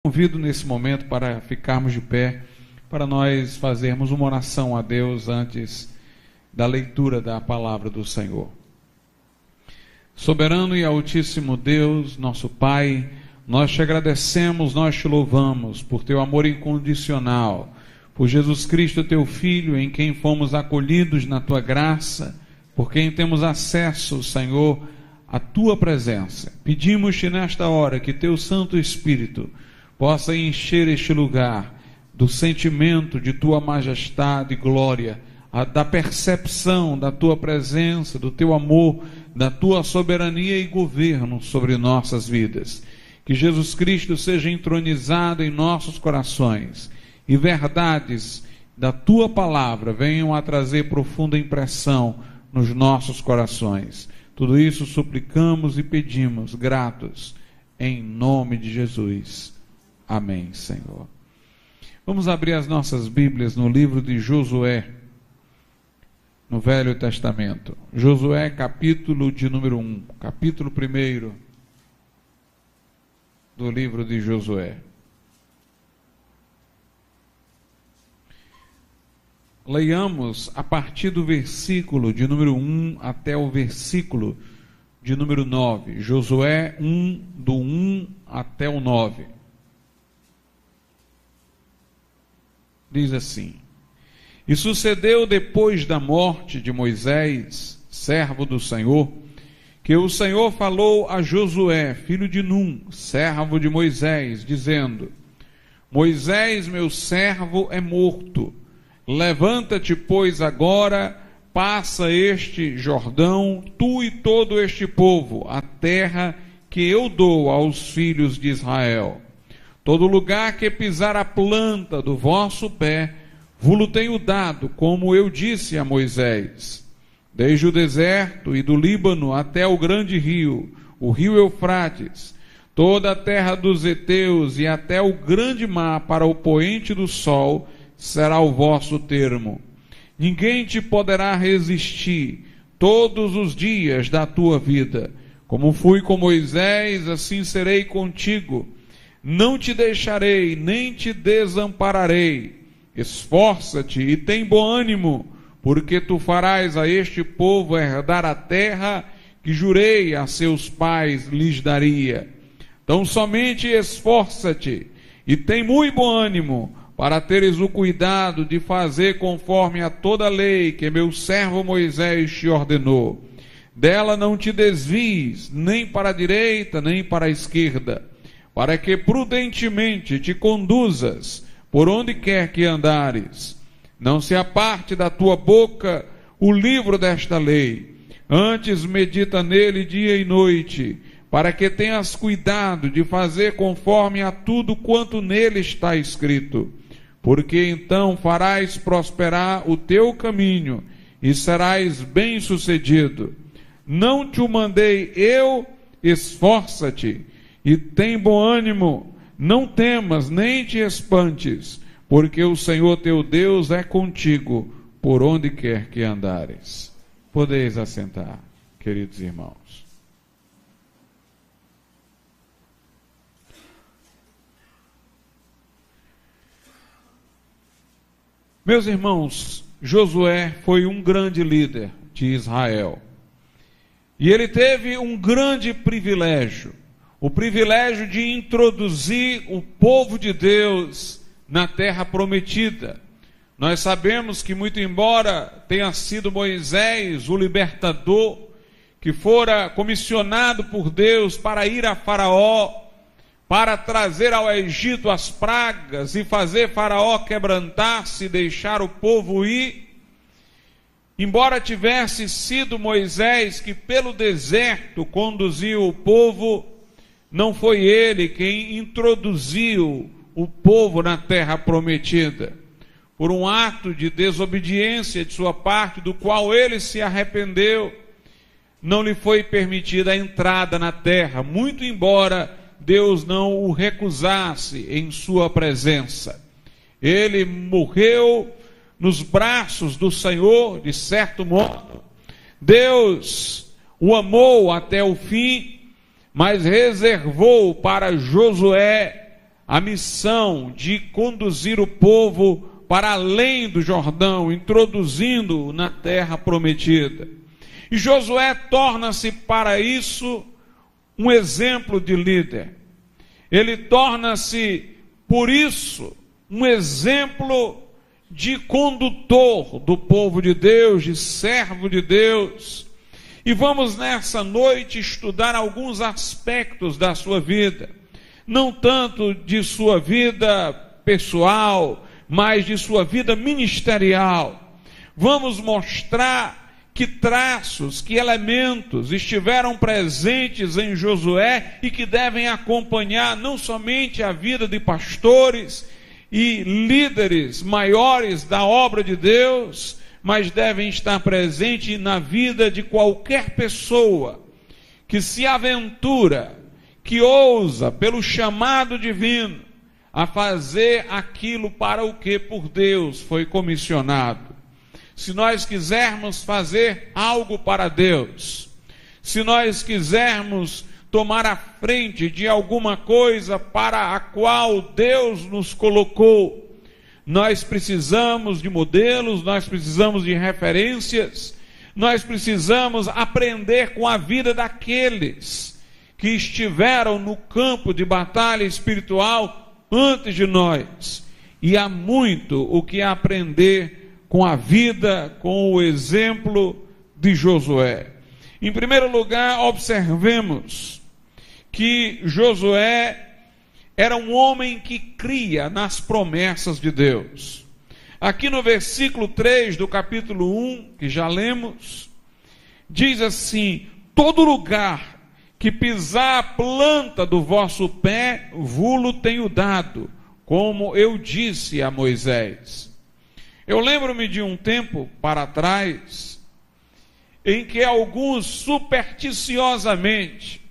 Convido nesse momento para ficarmos de pé, para nós fazermos uma oração a Deus antes da leitura da palavra do Senhor. Soberano e altíssimo Deus, nosso Pai, nós te agradecemos, nós te louvamos por teu amor incondicional, por Jesus Cristo, teu Filho, em quem fomos acolhidos na tua graça, por quem temos acesso, Senhor, à tua presença. Pedimos-te nesta hora que teu Santo Espírito possa encher este lugar do sentimento de tua majestade e glória, da percepção da tua presença, do teu amor, da tua soberania e governo sobre nossas vidas. Que Jesus Cristo seja entronizado em nossos corações e verdades da tua palavra venham a trazer profunda impressão nos nossos corações. Tudo isso suplicamos e pedimos, gratos, em nome de Jesus. Amém, Senhor. Vamos abrir as nossas Bíblias no livro de Josué, no Velho Testamento. Josué, capítulo de número 1, capítulo 1 do livro de Josué. Leiamos a partir do versículo de número 1 até o versículo de número 9. Josué 1, do 1 até o 9. Diz assim: E sucedeu depois da morte de Moisés, servo do Senhor, que o Senhor falou a Josué, filho de Num, servo de Moisés, dizendo: Moisés, meu servo, é morto. Levanta-te, pois, agora, passa este Jordão, tu e todo este povo, a terra que eu dou aos filhos de Israel. Todo lugar que pisar a planta do vosso pé, vo-lo tenho dado, como eu disse a Moisés. Desde o deserto e do Líbano até o grande rio, o rio Eufrates, toda a terra dos heteus e até o grande mar para o poente do sol, será o vosso termo. Ninguém te poderá resistir todos os dias da tua vida. Como fui com Moisés, assim serei contigo. Não te deixarei, nem te desampararei. Esforça-te e tem bom ânimo, porque tu farás a este povo herdar a terra que jurei a seus pais lhes daria. Então somente esforça-te e tem muito bom ânimo, para teres o cuidado de fazer conforme a toda a lei que meu servo Moisés te ordenou. Dela não te desvies, nem para a direita, nem para a esquerda, para que prudentemente te conduzas por onde quer que andares. Não se aparte da tua boca o livro desta lei, antes medita nele dia e noite, para que tenhas cuidado de fazer conforme a tudo quanto nele está escrito. Porque então farás prosperar o teu caminho e serás bem-sucedido. Não te o mandei eu? Esforça-te e tem bom ânimo, não temas nem te espantes, porque o Senhor teu Deus é contigo por onde quer que andares. Podeis assentar, queridos irmãos. Meus irmãos, Josué foi um grande líder de Israel. E ele teve um grande privilégio, o privilégio de introduzir o povo de Deus na terra prometida. Nós sabemos que, muito embora tenha sido Moisés o libertador, que fora comissionado por Deus para ir a Faraó, para trazer ao Egito as pragas e fazer Faraó quebrantar-se e deixar o povo ir, embora tivesse sido Moisés que pelo deserto conduziu o povo, não foi ele quem introduziu o povo na terra prometida. Por um ato de desobediência de sua parte, do qual ele se arrependeu, não lhe foi permitida a entrada na terra, muito embora Deus não o recusasse em sua presença. Ele morreu nos braços do Senhor, de certo modo. Deus o amou até o fim, mas reservou para Josué a missão de conduzir o povo para além do Jordão, introduzindo-o na terra prometida. E Josué torna-se para isso um exemplo de líder. Ele torna-se, por isso, um exemplo de condutor do povo de Deus, de servo de Deus. E vamos nessa noite estudar alguns aspectos da sua vida, não tanto de sua vida pessoal, mas de sua vida ministerial. Vamos mostrar que traços, que elementos estiveram presentes em Josué e que devem acompanhar não somente a vida de pastores e líderes maiores da obra de Deus, mas devem estar presentes na vida de qualquer pessoa que se aventura, que ousa, pelo chamado divino, a fazer aquilo para o que por Deus foi comissionado. Se nós quisermos fazer algo para Deus, se nós quisermos tomar a frente de alguma coisa para a qual Deus nos colocou, nós precisamos de modelos, nós precisamos de referências, nós precisamos aprender com a vida daqueles que estiveram no campo de batalha espiritual antes de nós. E há muito o que aprender com a vida, com o exemplo de Josué. Em primeiro lugar, observemos que Josué era um homem que cria nas promessas de Deus. Aqui no versículo 3 do capítulo 1, que já lemos, diz assim: todo lugar que pisar a planta do vosso pé, vulo tenho dado, como eu disse a Moisés. Eu lembro-me de um tempo para trás, em que alguns supersticiosamente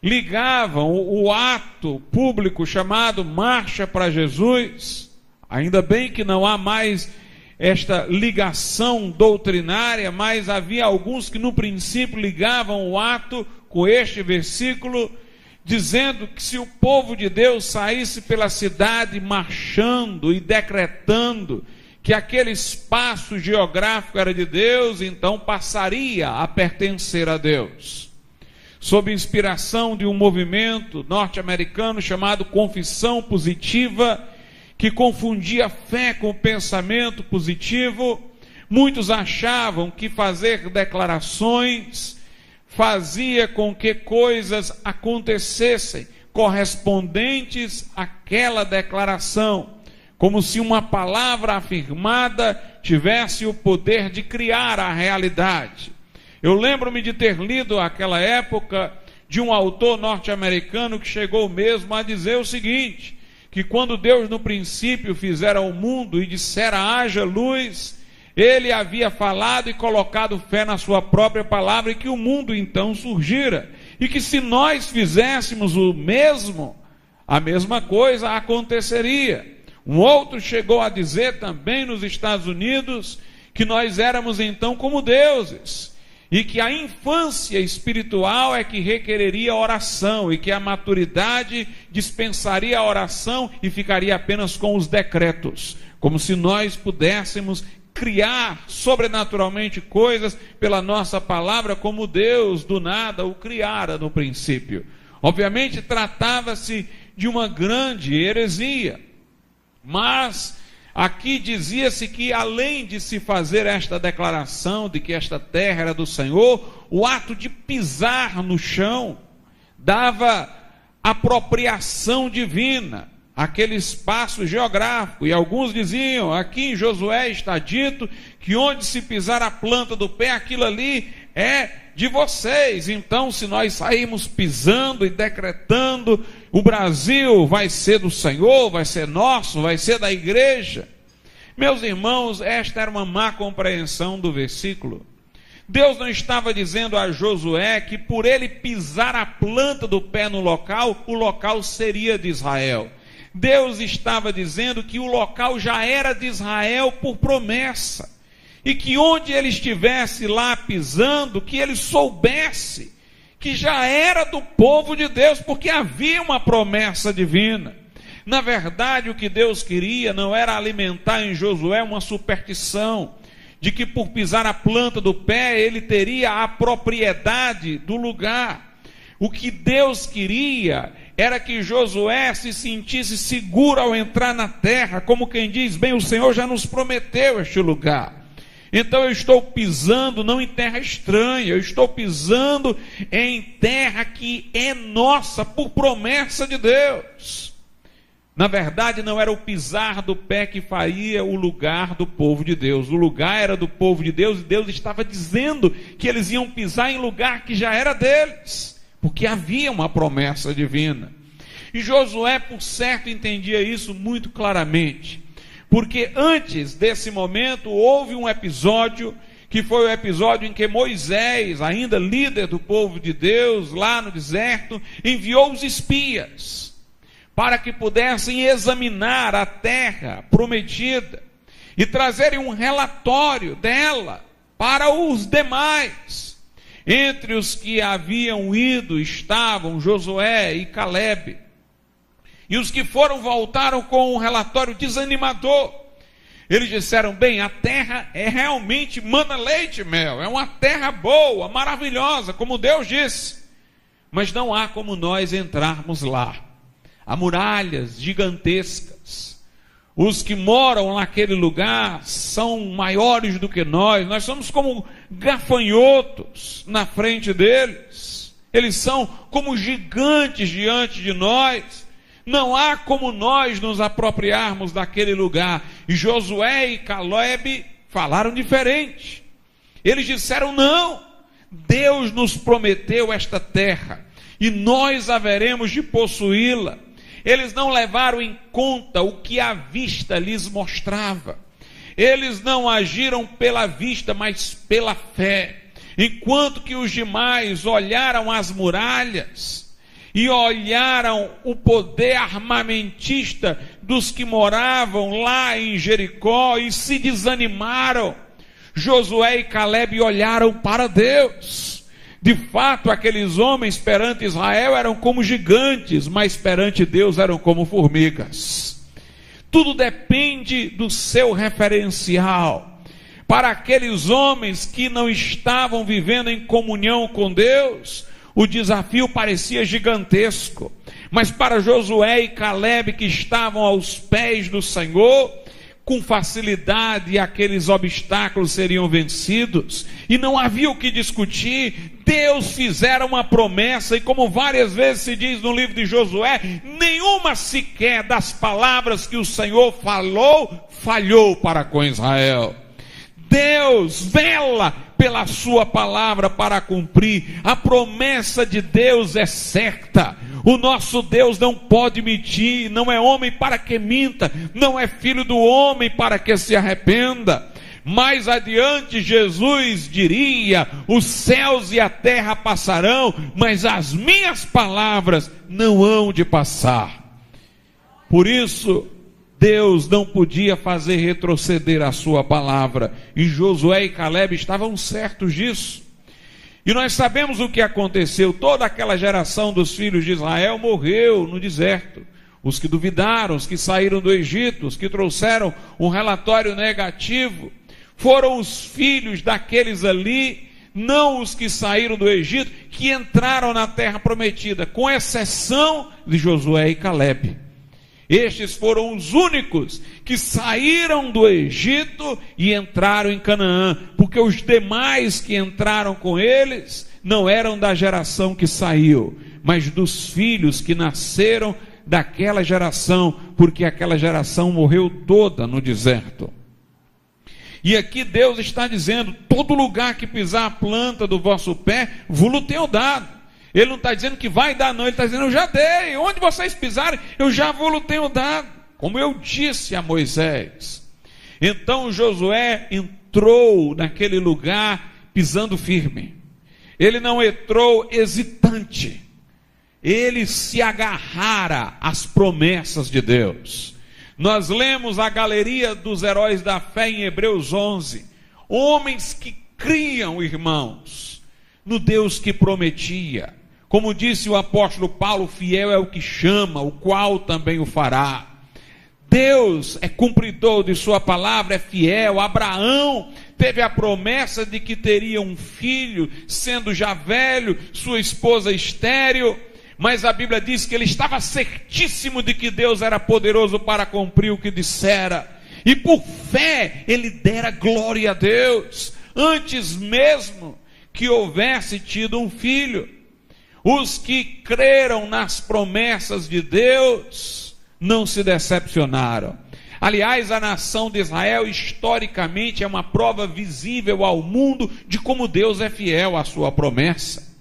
ligavam o ato público chamado Marcha para Jesus. Ainda bem que não há mais esta ligação doutrinária, mas havia alguns que no princípio ligavam o ato com este versículo, dizendo que se o povo de Deus saísse pela cidade marchando e decretando que aquele espaço geográfico era de Deus, então passaria a pertencer a Deus. Sob inspiração de um movimento norte-americano chamado Confissão Positiva, que confundia fé com pensamento positivo, muitos achavam que fazer declarações fazia com que coisas acontecessem correspondentes àquela declaração, como se uma palavra afirmada tivesse o poder de criar a realidade. Eu lembro-me de ter lido naquela época de um autor norte-americano que chegou mesmo a dizer o seguinte, que quando Deus no princípio fizera o mundo e dissera haja luz, ele havia falado e colocado fé na sua própria palavra e que o mundo então surgira. E que se nós fizéssemos o mesmo, a mesma coisa aconteceria. Um outro chegou a dizer também nos Estados Unidos que nós éramos então como deuses e que a infância espiritual é que requereria oração e que a maturidade dispensaria a oração e ficaria apenas com os decretos, como se nós pudéssemos criar sobrenaturalmente coisas pela nossa palavra, como Deus do nada o criara no princípio. Obviamente tratava-se de uma grande heresia. Mas aqui dizia-se que além de se fazer esta declaração de que esta terra era do Senhor, o ato de pisar no chão dava apropriação divina àquele espaço geográfico. E alguns diziam, aqui em Josué está dito que onde se pisar a planta do pé, aquilo ali é de vocês. Então, se nós sairmos pisando e decretando, o Brasil vai ser do Senhor, vai ser nosso, vai ser da igreja. Meus irmãos, esta era uma má compreensão do versículo. Deus não estava dizendo a Josué que por ele pisar a planta do pé no local, o local seria de Israel. Deus estava dizendo que o local já era de Israel por promessa. E que onde ele estivesse lá pisando, que ele soubesse que já era do povo de Deus, porque havia uma promessa divina. Na verdade, o que Deus queria não era alimentar em Josué uma superstição de que por pisar a planta do pé ele teria a propriedade do lugar. O que Deus queria era que Josué se sentisse seguro ao entrar na terra, como quem diz: bem, o Senhor já nos prometeu este lugar. Então eu estou pisando não em terra estranha, eu estou pisando em terra que é nossa por promessa de Deus. Na verdade, não era o pisar do pé que faria o lugar do povo de Deus. O lugar era do povo de Deus e Deus estava dizendo que eles iam pisar em lugar que já era deles, porque havia uma promessa divina. E Josué, por certo, entendia isso muito claramente, porque antes desse momento houve um episódio, que foi o episódio em que Moisés, ainda líder do povo de Deus, lá no deserto, enviou os espias para que pudessem examinar a terra prometida e trazerem um relatório dela para os demais. Entre os que haviam ido estavam Josué e Calebe. E os que voltaram com um relatório desanimador. Eles disseram: bem, a terra é realmente mana leite e mel, é uma terra boa, maravilhosa, como Deus disse, mas não há como nós entrarmos lá. Há muralhas gigantescas, os que moram naquele lugar são maiores do que nós somos como gafanhotos na frente deles, eles são como gigantes diante de nós, não há como nós nos apropriarmos daquele lugar. E Josué e Calebe falaram diferente, eles disseram: não, Deus nos prometeu esta terra e nós haveremos de possuí-la. Eles não levaram em conta o que a vista lhes mostrava. Eles não agiram pela vista, mas pela fé. Enquanto que os demais olharam as muralhas e olharam o poder armamentista dos que moravam lá em Jericó e se desanimaram, Josué e Calebe olharam para Deus. De fato, aqueles homens perante Israel eram como gigantes, mas perante Deus eram como formigas. Tudo depende do seu referencial. Para aqueles homens que não estavam vivendo em comunhão com Deus, o desafio parecia gigantesco. Mas para Josué e Calebe, que estavam aos pés do Senhor, com facilidade aqueles obstáculos seriam vencidos, e não havia o que discutir. Deus fizera uma promessa, e como várias vezes se diz no livro de Josué, nenhuma sequer das palavras que o Senhor falou, falhou para com Israel. Deus vela pela sua palavra para cumprir. A promessa de Deus é certa. O nosso Deus não pode mentir, não é homem para que minta, não é filho do homem para que se arrependa. Mais adiante Jesus diria: os céus e a terra passarão, mas as minhas palavras não hão de passar. Por isso, Deus não podia fazer retroceder a sua palavra, e Josué e Calebe estavam certos disso. E nós sabemos o que aconteceu. Toda aquela geração dos filhos de Israel morreu no deserto. Os que duvidaram, os que saíram do Egito, os que trouxeram um relatório negativo, foram os filhos daqueles ali, não os que saíram do Egito, que entraram na terra prometida, com exceção de Josué e Calebe. Estes foram os únicos que saíram do Egito e entraram em Canaã, porque os demais que entraram com eles não eram da geração que saiu, mas dos filhos que nasceram daquela geração, porque aquela geração morreu toda no deserto. E aqui Deus está dizendo: todo lugar que pisar a planta do vosso pé, vos tenho dado. Ele não está dizendo que vai dar, não. Ele está dizendo: eu já dei. Onde vocês pisarem, eu já vos tenho dado, como eu disse a Moisés. Então Josué entrou naquele lugar pisando firme. Ele não entrou hesitante. Ele se agarrara às promessas de Deus. Nós lemos a galeria dos heróis da fé em Hebreus 11. Homens que criam, irmãos, no Deus que prometia. Como disse o apóstolo Paulo, fiel é o que chama, o qual também o fará. Deus é cumpridor de sua palavra, é fiel. Abraão teve a promessa de que teria um filho, sendo já velho, sua esposa estéril, mas a Bíblia diz que ele estava certíssimo de que Deus era poderoso para cumprir o que dissera, e por fé ele dera glória a Deus, antes mesmo que houvesse tido um filho. Os que creram nas promessas de Deus não se decepcionaram. Aliás, a nação de Israel historicamente é uma prova visível ao mundo de como Deus é fiel à sua promessa.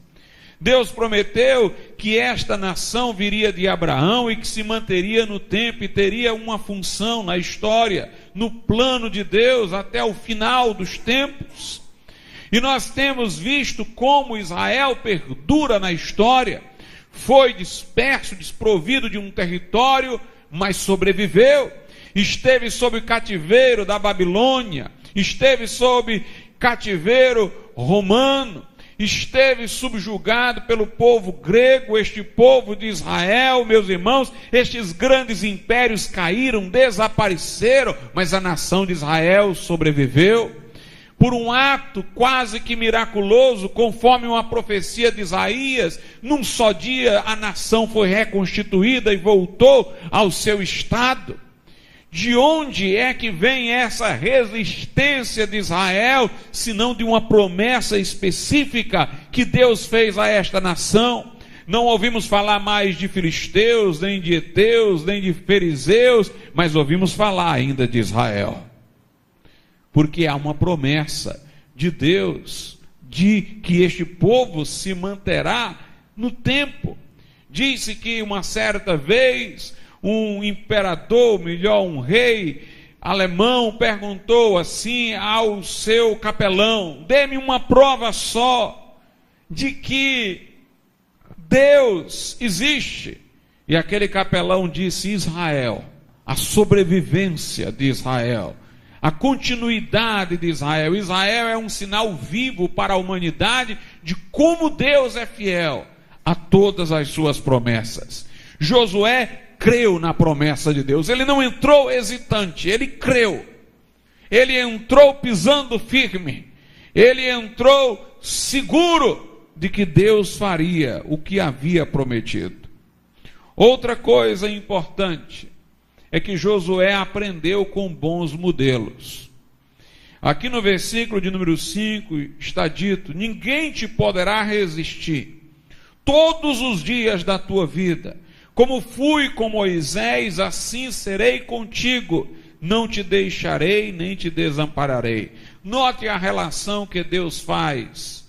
Deus prometeu que esta nação viria de Abraão e que se manteria no tempo e teria uma função na história, no plano de Deus até o final dos tempos. E nós temos visto como Israel perdura na história. Foi disperso, desprovido de um território, mas sobreviveu. Esteve sob o cativeiro da Babilônia, esteve sob cativeiro romano, esteve subjugado pelo povo grego. Este povo de Israel, meus irmãos, estes grandes impérios caíram, desapareceram, mas a nação de Israel sobreviveu. Por um ato quase que miraculoso, conforme uma profecia de Isaías, num só dia a nação foi reconstituída e voltou ao seu estado. De onde é que vem essa resistência de Israel, senão de uma promessa específica que Deus fez a esta nação? Não ouvimos falar mais de filisteus, nem de heteus, nem de fariseus, mas ouvimos falar ainda de Israel. Porque há uma promessa de Deus de que este povo se manterá no tempo. Diz-se que uma certa vez um imperador, melhor, um rei alemão, perguntou assim ao seu capelão: dê-me uma prova só de que Deus existe. E aquele capelão disse: Israel, a sobrevivência de Israel, a continuidade de Israel. Israel é um sinal vivo para a humanidade de como Deus é fiel a todas as suas promessas. Josué creu na promessa de Deus. Ele não entrou hesitante, ele creu. Ele entrou pisando firme. Ele entrou seguro de que Deus faria o que havia prometido. Outra coisa importante é que Josué aprendeu com bons modelos. Aqui no versículo de número 5 está dito: ninguém te poderá resistir todos os dias da tua vida. Como fui com Moisés, assim serei contigo. Não te deixarei, nem te desampararei. Note a relação que Deus faz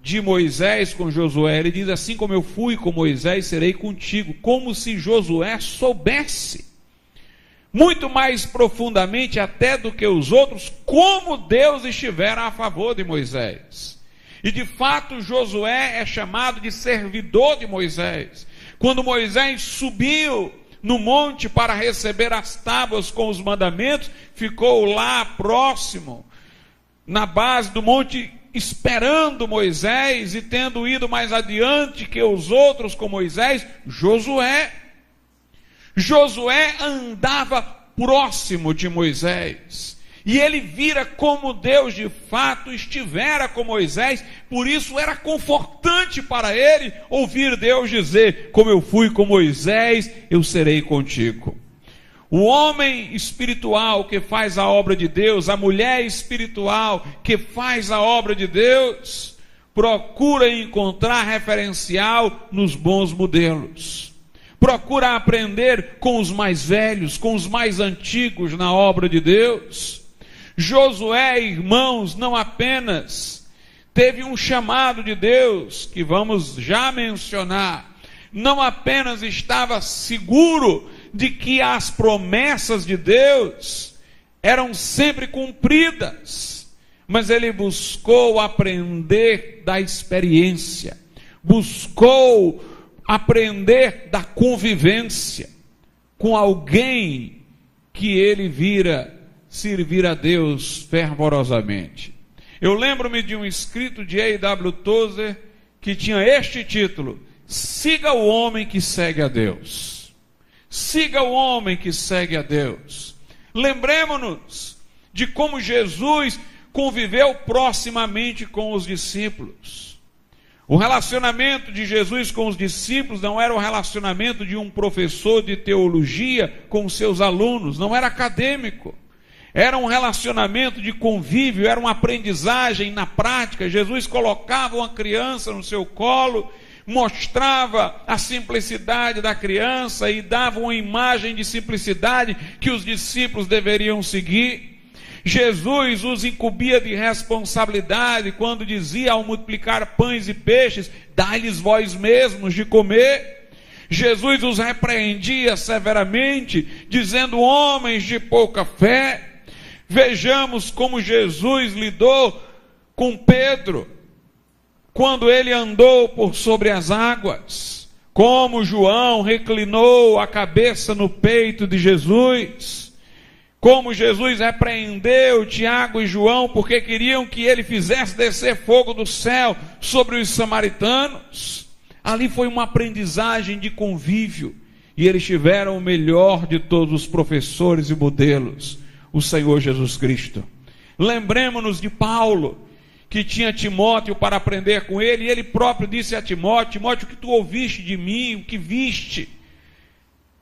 de Moisés com Josué. Ele diz: assim como eu fui com Moisés, serei contigo. Como se Josué soubesse, muito mais profundamente até do que os outros, como Deus estivera a favor de Moisés. E de fato Josué é chamado de servidor de Moisés. Quando Moisés subiu no monte para receber as tábuas com os mandamentos, ficou lá próximo, na base do monte, esperando Moisés, e tendo ido mais adiante que os outros com Moisés, Josué. Josué andava próximo de Moisés, e ele vira como Deus de fato estivera com Moisés. Por isso era confortante para ele ouvir Deus dizer: como eu fui com Moisés, eu serei contigo. O homem espiritual que faz a obra de Deus, a mulher espiritual que faz a obra de Deus, procura encontrar referencial nos bons modelos. Procura aprender com os mais velhos, com os mais antigos na obra de Deus. Josué, irmãos, não apenas teve um chamado de Deus, que vamos já mencionar, não apenas estava seguro de que as promessas de Deus eram sempre cumpridas, mas ele buscou aprender da experiência, buscou aprender da convivência com alguém que ele vira servir a Deus fervorosamente. Eu lembro-me de um escrito de A.W. Tozer, que tinha este título: Siga o homem que segue a Deus. Siga o homem que segue a Deus. Lembremos-nos de como Jesus conviveu proximamente com os discípulos. O relacionamento de Jesus com os discípulos não era o relacionamento de um professor de teologia com seus alunos, não era acadêmico. Era um relacionamento de convívio, era uma aprendizagem na prática. Jesus colocava uma criança no seu colo, mostrava a simplicidade da criança e dava uma imagem de simplicidade que os discípulos deveriam seguir. Jesus os incumbia de responsabilidade quando dizia, ao multiplicar pães e peixes: dai-lhes vós mesmos de comer. Jesus os repreendia severamente, dizendo: homens de pouca fé. Vejamos como Jesus lidou com Pedro, quando ele andou por sobre as águas, como João reclinou a cabeça no peito de Jesus, como Jesus repreendeu Tiago e João, porque queriam que ele fizesse descer fogo do céu sobre os samaritanos. Ali foi uma aprendizagem de convívio, e eles tiveram o melhor de todos os professores e modelos, o Senhor Jesus Cristo. Lembremos-nos de Paulo, que tinha Timóteo para aprender com ele, e ele próprio disse a Timóteo: Timóteo, o que tu ouviste de mim, o que viste,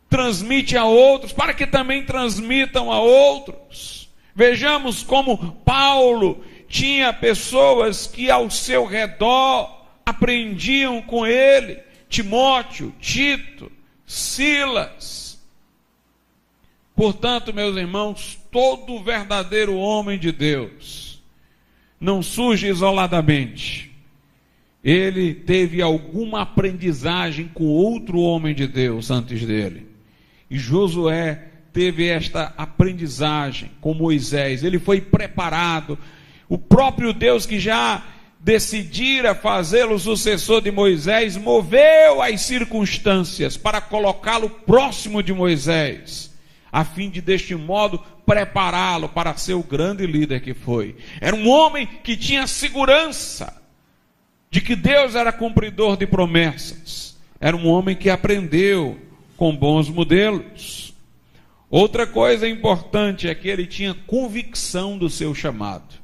transmite a outros, para que também transmitam a outros. Vejamos como Paulo tinha pessoas que ao seu redor aprendiam com ele: Timóteo, Tito, Silas. Portanto, meus irmãos, todo verdadeiro homem de Deus não surge isoladamente. Ele teve alguma aprendizagem com outro homem de Deus antes dele. E Josué teve esta aprendizagem com Moisés. Ele foi preparado. O próprio Deus, que já decidira fazê-lo sucessor de Moisés, moveu as circunstâncias para colocá-lo próximo de Moisés, a fim de, deste modo, prepará-lo para ser o grande líder que foi. Era um homem que tinha segurança de que Deus era cumpridor de promessas. Era um homem que aprendeu com bons modelos. Outra coisa importante é que ele tinha convicção do seu chamado.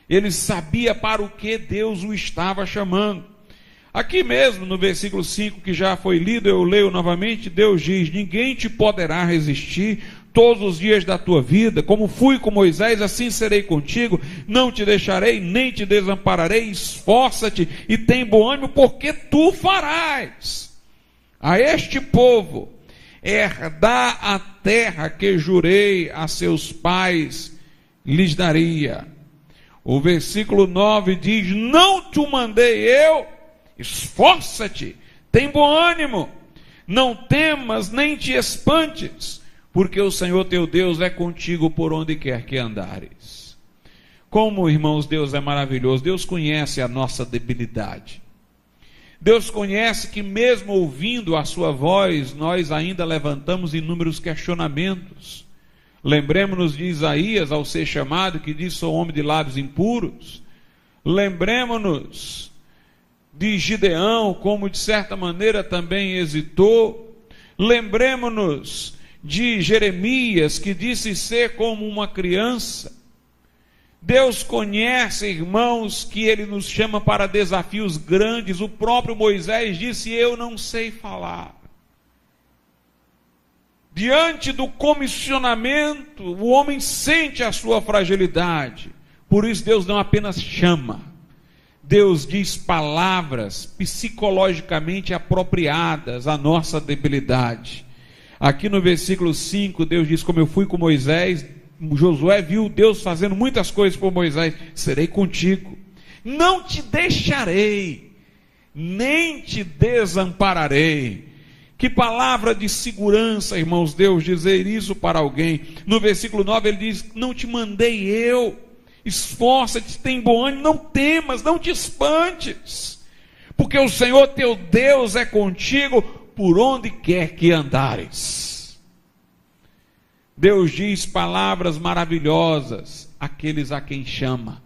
Ele sabia para o que Deus o estava chamando. Aqui mesmo no versículo 5, que já foi lido, eu leio novamente. Deus diz: ninguém te poderá resistir todos os dias da tua vida. Como fui com Moisés, assim serei contigo. Não te deixarei, nem te desampararei. Esforça-te e tem bom ânimo, porque tu farás a este povo herdar a terra que jurei a seus pais lhes daria. O versículo 9 diz: não te mandei eu? Esforça-te, tem bom ânimo, não temas nem te espantes, porque o Senhor teu Deus é contigo por onde quer que andares. Como, irmãos, Deus é maravilhoso. Deus conhece a nossa debilidade. Deus conhece que mesmo ouvindo a sua voz, nós ainda levantamos inúmeros questionamentos. Lembremos-nos de Isaías, ao ser chamado, que diz: sou homem de lábios impuros. Lembremos-nos de Gideão, como de certa maneira também hesitou. Lembremos-nos de Jeremias, que disse ser como uma criança. Deus conhece, irmãos, que Ele nos chama para desafios grandes. O próprio Moisés disse: eu não sei falar. Diante do comissionamento, o homem sente a sua fragilidade. Por isso Deus não apenas chama, Deus diz palavras psicologicamente apropriadas à nossa debilidade. Aqui no versículo 5, Deus diz: como eu fui com Moisés. Josué viu Deus fazendo muitas coisas por Moisés: serei contigo, não te deixarei, nem te desampararei. Que palavra de segurança, irmãos, Deus dizer isso para alguém. No versículo 9 ele diz: não te mandei eu. Esforça-te, tem bom ânimo, não temas, não te espantes, porque o Senhor teu Deus é contigo por onde quer que andares. Deus diz palavras maravilhosas àqueles a quem chama.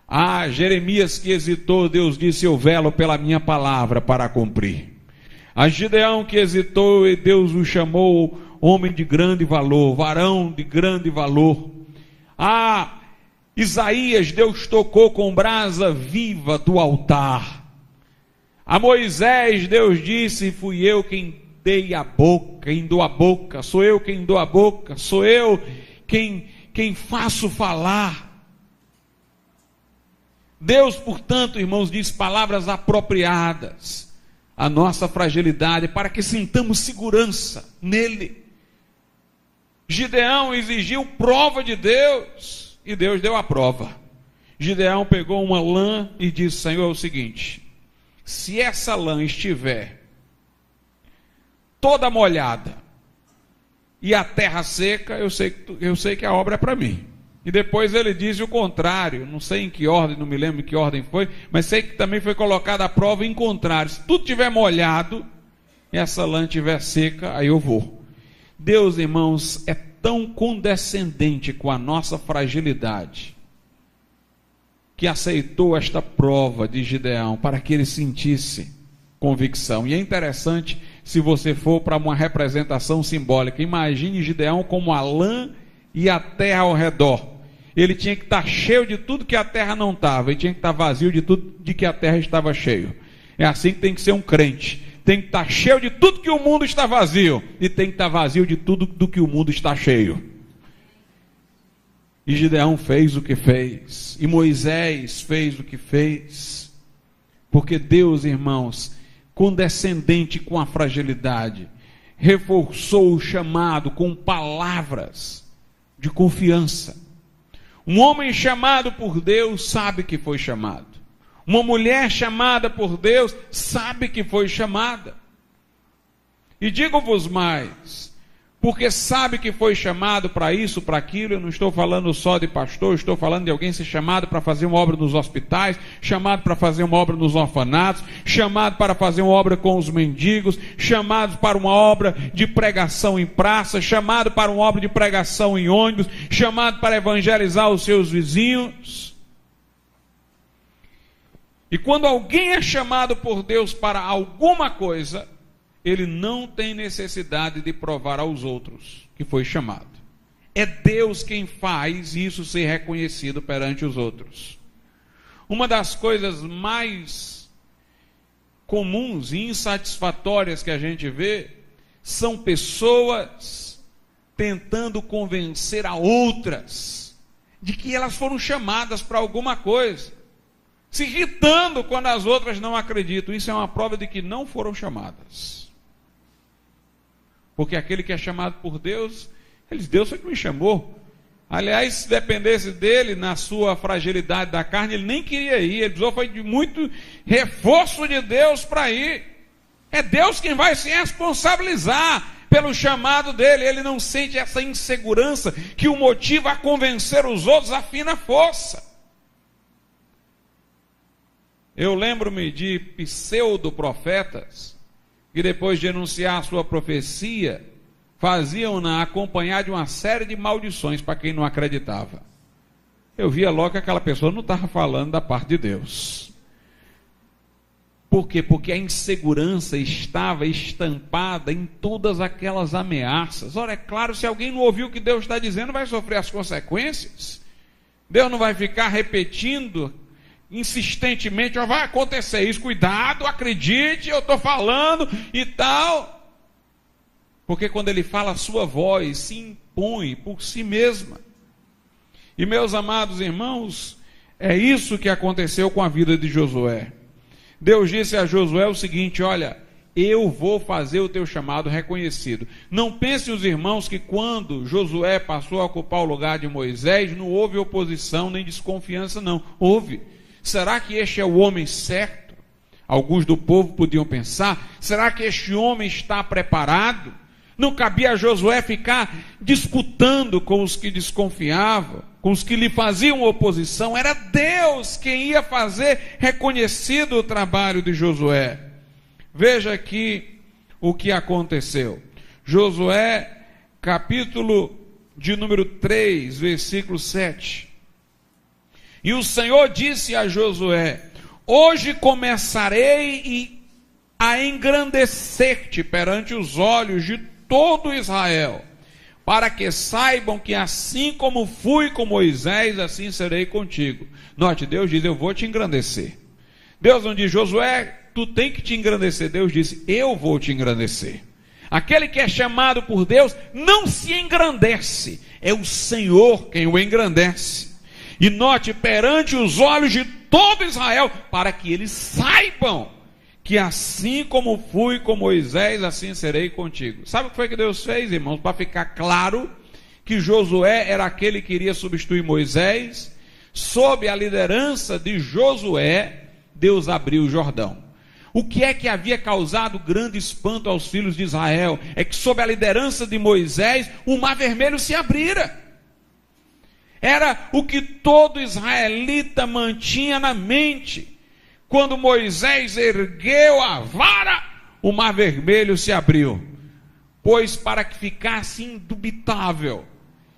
Ah, Jeremias que hesitou, Deus disse: eu velo pela minha palavra para cumprir. A Gideão que hesitou, e Deus o chamou homem de grande valor, varão de grande valor. Ah, Isaías, Deus tocou com brasa viva do altar. A Moisés, Deus disse: fui eu quem dei a boca, quem dou a boca, sou eu quem dou a boca, sou eu quem faço falar. Deus, portanto, irmãos, diz palavras apropriadas à nossa fragilidade, para que sintamos segurança nele. Gideão exigiu prova de Deus, e Deus deu a prova. Gideão pegou uma lã e disse: Senhor, é o seguinte, se essa lã estiver toda molhada e a terra seca, eu sei que a obra é para mim. E depois ele diz o contrário, não sei em que ordem, não me lembro em que ordem foi, mas sei que também foi colocada a prova em contrário. Se tudo estiver molhado e essa lã estiver seca, aí eu vou. Deus, irmãos, é tão condescendente com a nossa fragilidade, que aceitou esta prova de Gideão para que ele sentisse convicção. E é interessante, se você for para uma representação simbólica, imagine Gideão como a lã e a terra ao redor. Ele tinha que estar cheio de tudo que a terra não estava, ele tinha que estar vazio de tudo de que a terra estava cheio. É assim que tem que ser um crente. Tem que estar cheio de tudo que o mundo está vazio, e tem que estar vazio de tudo do que o mundo está cheio. E Gideão fez o que fez, e Moisés fez o que fez, porque Deus, irmãos, condescendente com a fragilidade, reforçou o chamado com palavras de confiança. Um homem chamado por Deus sabe que foi chamado. Uma mulher chamada por Deus sabe que foi chamada. E digo-vos mais, porque sabe que foi chamado para isso, para aquilo. Eu não estou falando só de pastor, estou falando de alguém ser chamado para fazer uma obra nos hospitais, chamado para fazer uma obra nos orfanatos, chamado para fazer uma obra com os mendigos, chamado para uma obra de pregação em praça, chamado para uma obra de pregação em ônibus, chamado para evangelizar os seus vizinhos. E quando alguém é chamado por Deus para alguma coisa, ele não tem necessidade de provar aos outros que foi chamado. É Deus quem faz isso ser reconhecido perante os outros. Uma das coisas mais comuns e insatisfatórias que a gente vê são pessoas tentando convencer a outras de que elas foram chamadas para alguma coisa, se irritando quando as outras não acreditam. Isso é uma prova de que não foram chamadas. Porque aquele que é chamado por Deus, ele diz: Deus foi que me chamou. Aliás, se dependesse dele, na sua fragilidade da carne, ele nem queria ir. Ele precisou, foi de muito reforço de Deus para ir. É Deus quem vai se responsabilizar pelo chamado dele. Ele não sente essa insegurança que o motiva a convencer os outros a fina força. Eu lembro-me de pseudo-profetas que, depois de anunciar a sua profecia, faziam-na acompanhar de uma série de maldições para quem não acreditava. Eu via logo que aquela pessoa não estava falando da parte de Deus. Por quê? Porque a insegurança estava estampada em todas aquelas ameaças. Ora, é claro, se alguém não ouviu o que Deus está dizendo, vai sofrer as consequências. Deus não vai ficar repetindo insistentemente: vai acontecer isso, cuidado, acredite, eu estou falando e tal. Porque quando ele fala, a sua voz se impõe por si mesma. E, meus amados irmãos, é isso que aconteceu com a vida de Josué. Deus disse a Josué o seguinte: olha, eu vou fazer o teu chamado reconhecido. Não pensem os irmãos que quando Josué passou a ocupar o lugar de Moisés, não houve oposição nem desconfiança, não. Houve. Será que este é o homem certo? Alguns do povo podiam pensar: será que este homem está preparado? Não cabia a Josué ficar disputando com os que desconfiavam, com os que lhe faziam oposição. Era Deus quem ia fazer reconhecido o trabalho de Josué. Veja aqui o que aconteceu. Josué, capítulo de número 3, versículo 7. E o Senhor disse a Josué: hoje começarei a engrandecer-te perante os olhos de todo Israel, para que saibam que assim como fui com Moisés, assim serei contigo. Note, Deus diz: eu vou te engrandecer. Deus não diz: Josué, tu tem que te engrandecer. Deus disse: eu vou te engrandecer. Aquele que é chamado por Deus não se engrandece, é o Senhor quem o engrandece. E note, perante os olhos de todo Israel, para que eles saibam que assim como fui com Moisés, assim serei contigo. Sabe o que foi que Deus fez, irmãos? Para ficar claro que Josué era aquele que iria substituir Moisés, sob a liderança de Josué, Deus abriu o Jordão. O que é que havia causado grande espanto aos filhos de Israel? É que sob a liderança de Moisés, o Mar Vermelho se abrira. Era o que todo israelita mantinha na mente. Quando Moisés ergueu a vara, o Mar Vermelho se abriu. Pois para que ficasse indubitável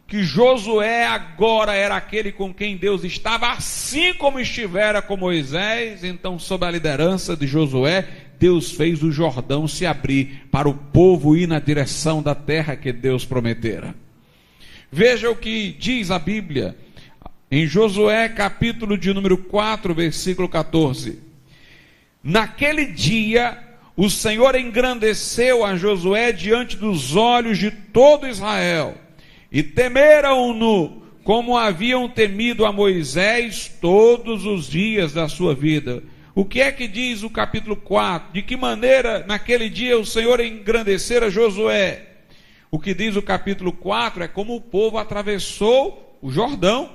que Josué agora era aquele com quem Deus estava, assim como estivera com Moisés, então sob a liderança de Josué, Deus fez o Jordão se abrir para o povo ir na direção da terra que Deus prometera. Veja o que diz a Bíblia em Josué capítulo de número 4, versículo 14. Naquele dia o Senhor engrandeceu a Josué diante dos olhos de todo Israel, e temeram-no como haviam temido a Moisés todos os dias da sua vida. O que é que diz o capítulo 4? De que maneira naquele dia o Senhor engrandecera Josué? O que diz o capítulo 4 é como o povo atravessou o Jordão.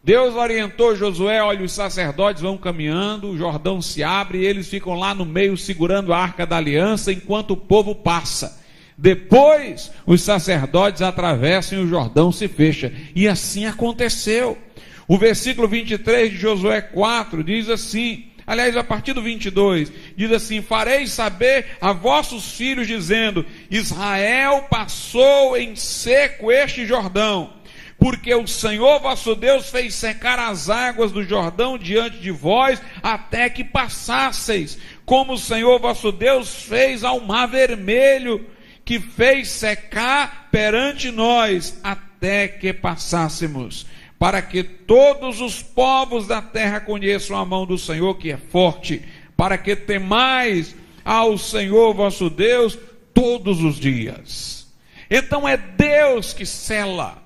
Deus orientou Josué: olha, os sacerdotes vão caminhando, o Jordão se abre e eles ficam lá no meio segurando a arca da aliança enquanto o povo passa. Depois os sacerdotes atravessam e o Jordão se fecha. E assim aconteceu. O versículo 23 de Josué 4 diz assim, aliás, a partir do 22, diz assim: farei saber a vossos filhos, dizendo: Israel passou em seco este Jordão, porque o Senhor vosso Deus fez secar as águas do Jordão diante de vós, até que passasseis, como o Senhor vosso Deus fez ao Mar Vermelho, que fez secar perante nós, até que passássemos, para que todos os povos da terra conheçam a mão do Senhor, que é forte, para que temais ao Senhor vosso Deus todos os dias. Então é Deus que sela,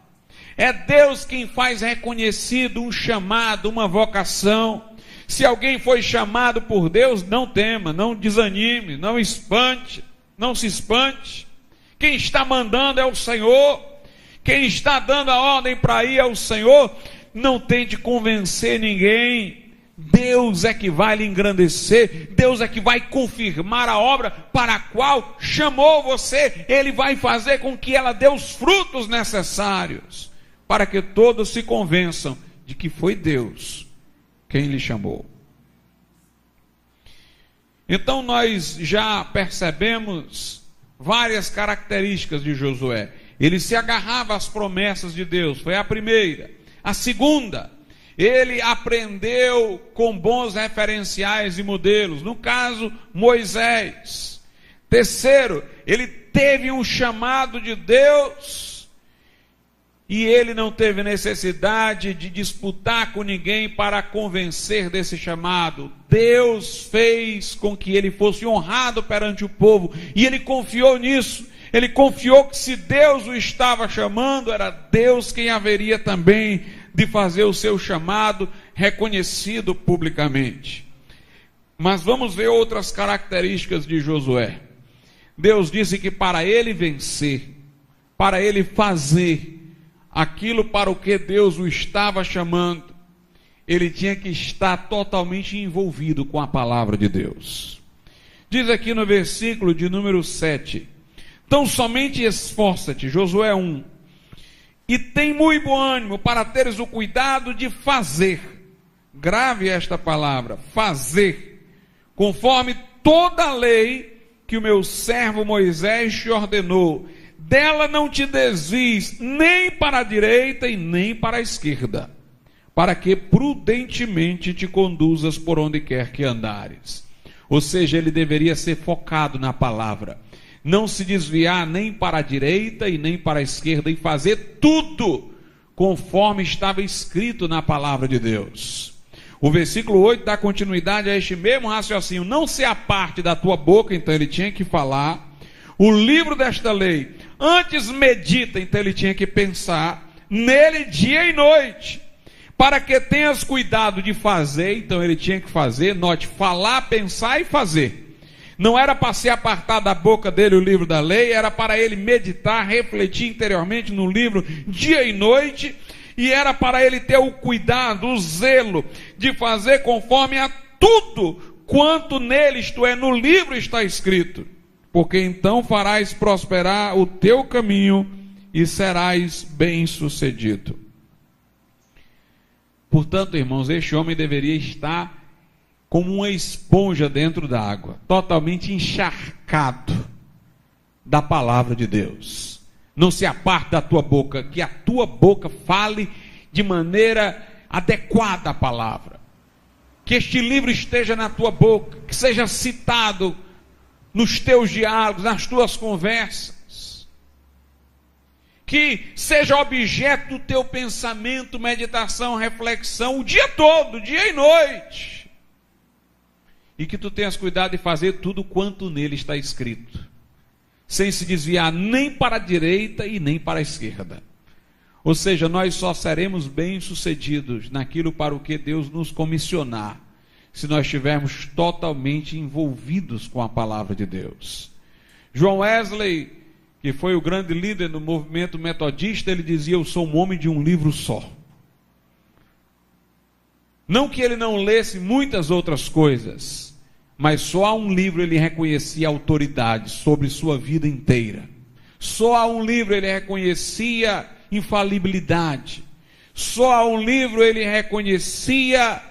é Deus quem faz reconhecido um chamado, uma vocação. Se alguém foi chamado por Deus, não tema, não desanime, não espante, não se espante. Quem está mandando é o Senhor. Quem está dando a ordem para ir é o Senhor. Não tente convencer ninguém. Deus é que vai lhe engrandecer. Deus é que vai confirmar a obra para a qual chamou você. Ele vai fazer com que ela dê os frutos necessários, para que todos se convençam de que foi Deus quem lhe chamou. Então nós já percebemos várias características de Josué. Ele se agarrava às promessas de Deus, foi a primeira. A segunda, ele aprendeu com bons referenciais e modelos, no caso, Moisés. Terceiro, ele teve um chamado de Deus e ele não teve necessidade de disputar com ninguém para convencer desse chamado. Deus fez com que ele fosse honrado perante o povo, e ele confiou nisso. Ele confiou que se Deus o estava chamando, era Deus quem haveria também de fazer o seu chamado reconhecido publicamente. Mas vamos ver outras características de Josué. Deus disse que para ele vencer, para ele fazer aquilo para o que Deus o estava chamando, ele tinha que estar totalmente envolvido com a palavra de Deus. Diz aqui no versículo de número 7, então somente esforça-te, Josué 1, e tem muito bom ânimo para teres o cuidado de fazer, grave esta palavra, fazer, conforme toda a lei que o meu servo Moisés te ordenou. Dela não te desvies nem para a direita e nem para a esquerda, para que prudentemente te conduzas por onde quer que andares. Ou seja, ele deveria ser focado na palavra, não se desviar nem para a direita e nem para a esquerda, e fazer tudo conforme estava escrito na palavra de Deus. O versículo 8 dá continuidade a este mesmo raciocínio: não se aparte da tua boca, então ele tinha que falar, o livro desta lei, antes medita, então ele tinha que pensar nele dia e noite, para que tenhas cuidado de fazer, então ele tinha que fazer, note, falar, pensar e fazer. Não era para se apartar da boca dele o livro da lei, era para ele meditar, refletir interiormente no livro dia e noite, e era para ele ter o cuidado, o zelo de fazer conforme a tudo quanto nele, isto é, no livro está escrito, porque então farás prosperar o teu caminho e serás bem-sucedido. Portanto, irmãos, este homem deveria estar como uma esponja dentro da água, totalmente encharcado da palavra de Deus. Não se aparte da tua boca, que a tua boca fale de maneira adequada à palavra. Que este livro esteja na tua boca, que seja citado nos teus diálogos, nas tuas conversas. Que seja objeto do teu pensamento, meditação, reflexão, o dia todo, dia e noite. E que tu tenhas cuidado de fazer tudo quanto nele está escrito, sem se desviar nem para a direita e nem para a esquerda. Ou seja, nós só seremos bem-sucedidos naquilo para o que Deus nos comissionar, se nós estivermos totalmente envolvidos com a palavra de Deus. John Wesley, que foi o grande líder no movimento metodista, ele dizia: eu sou um homem de um livro só. Não que ele não lesse muitas outras coisas, mas só a um livro ele reconhecia autoridade sobre sua vida inteira. Só a um livro ele reconhecia infalibilidade. Só a um livro ele reconhecia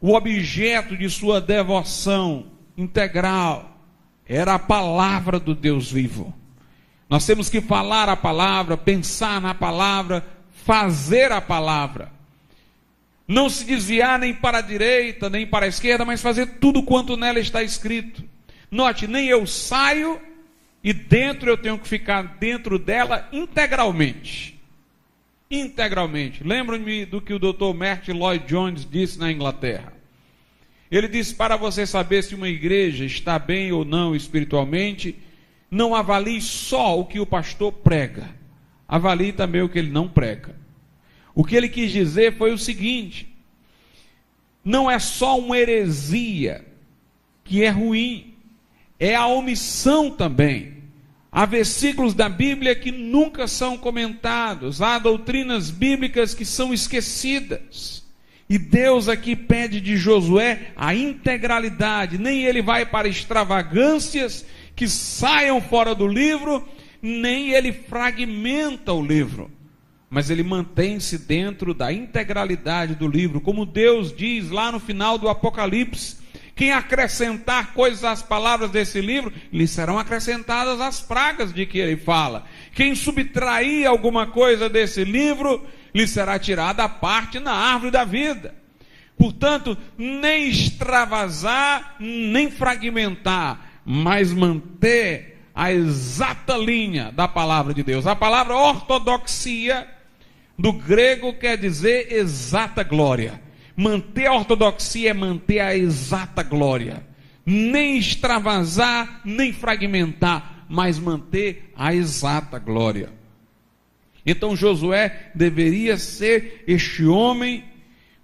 o objeto de sua devoção integral. Era a palavra do Deus vivo. Nós temos que falar a palavra, pensar na palavra, fazer a palavra. Não se desviar nem para a direita, nem para a esquerda, mas fazer tudo quanto nela está escrito. Note, nem eu saio e dentro eu tenho que ficar dentro dela integralmente. Integralmente. Lembro-me do que o Dr. Martyn Lloyd-Jones disse na Inglaterra. Ele disse: para você saber se uma igreja está bem ou não espiritualmente, não avalie só o que o pastor prega, avalie também o que ele não prega. O que ele quis dizer foi o seguinte: não é só uma heresia que é ruim, é a omissão também. Há versículos da Bíblia que nunca são comentados, há doutrinas bíblicas que são esquecidas. E Deus aqui pede de Josué a integralidade, nem ele vai para extravagâncias que saiam fora do livro, nem ele fragmenta o livro, mas ele mantém-se dentro da integralidade do livro, como Deus diz lá no final do Apocalipse: quem acrescentar coisas às palavras desse livro, lhe serão acrescentadas as pragas de que ele fala. Quem subtrair alguma coisa desse livro, lhe será tirada a parte na árvore da vida. Portanto, nem extravasar, nem fragmentar, mas manter a exata linha da palavra de Deus. A palavra ortodoxia do grego quer dizer exata glória. Manter a ortodoxia é manter a exata glória. Nem extravasar, nem fragmentar, mas manter a exata glória. Então Josué deveria ser este homem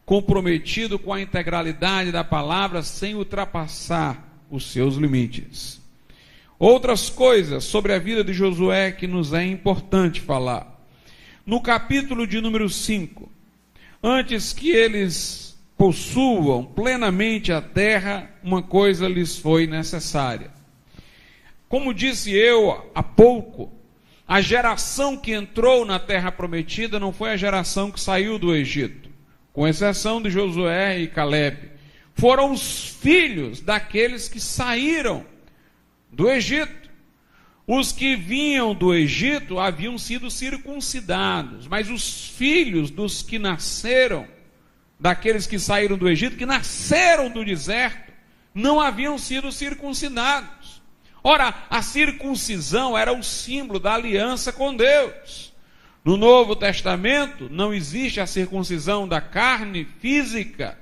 comprometido com a integralidade da palavra, sem ultrapassar os seus limites. Outras coisas sobre a vida de Josué que nos é importante falar. No capítulo de número 5, antes que eles possuam plenamente a terra, uma coisa lhes foi necessária. Como disse eu há pouco, a geração que entrou na terra prometida não foi a geração que saiu do Egito, com exceção de Josué e Calebe. Foram os filhos daqueles que saíram do Egito. Os que vinham do Egito haviam sido circuncidados, mas os filhos dos que nasceram daqueles que saíram do Egito, que nasceram do deserto, não haviam sido circuncidados. Ora, a circuncisão era o símbolo da aliança com Deus. No Novo Testamento não existe a circuncisão da carne física,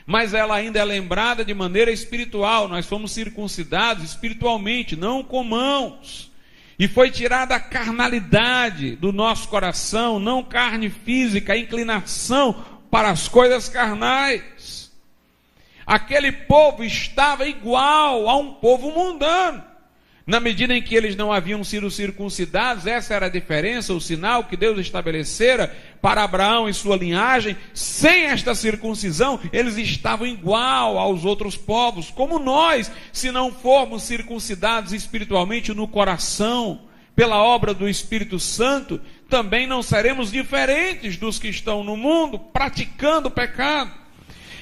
mas ela ainda é lembrada de maneira espiritual. Nós fomos circuncidados espiritualmente, não com mãos. E foi tirada a carnalidade do nosso coração, não carne física, a inclinação para as coisas carnais. Aquele povo estava igual a um povo mundano. Na medida em que eles não haviam sido circuncidados, essa era a diferença, o sinal que Deus estabelecera para Abraão e sua linhagem. Sem esta circuncisão, eles estavam igual aos outros povos, como nós, se não formos circuncidados espiritualmente no coração, pela obra do Espírito Santo, também não seremos diferentes dos que estão no mundo, praticando o pecado.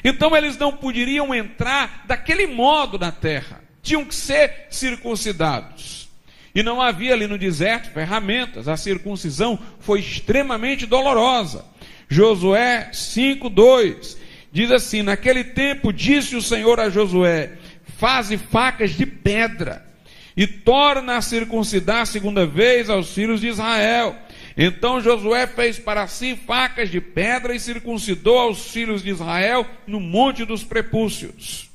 Então eles não poderiam entrar daquele modo na terra. Tinham que ser circuncidados. E não havia ali no deserto ferramentas. A circuncisão foi extremamente dolorosa. Josué 5:2 diz assim: naquele tempo disse o Senhor a Josué: faze facas de pedra e torna a circuncidar a segunda vez aos filhos de Israel. Então Josué fez para si facas de pedra e circuncidou aos filhos de Israel no monte dos prepúcios.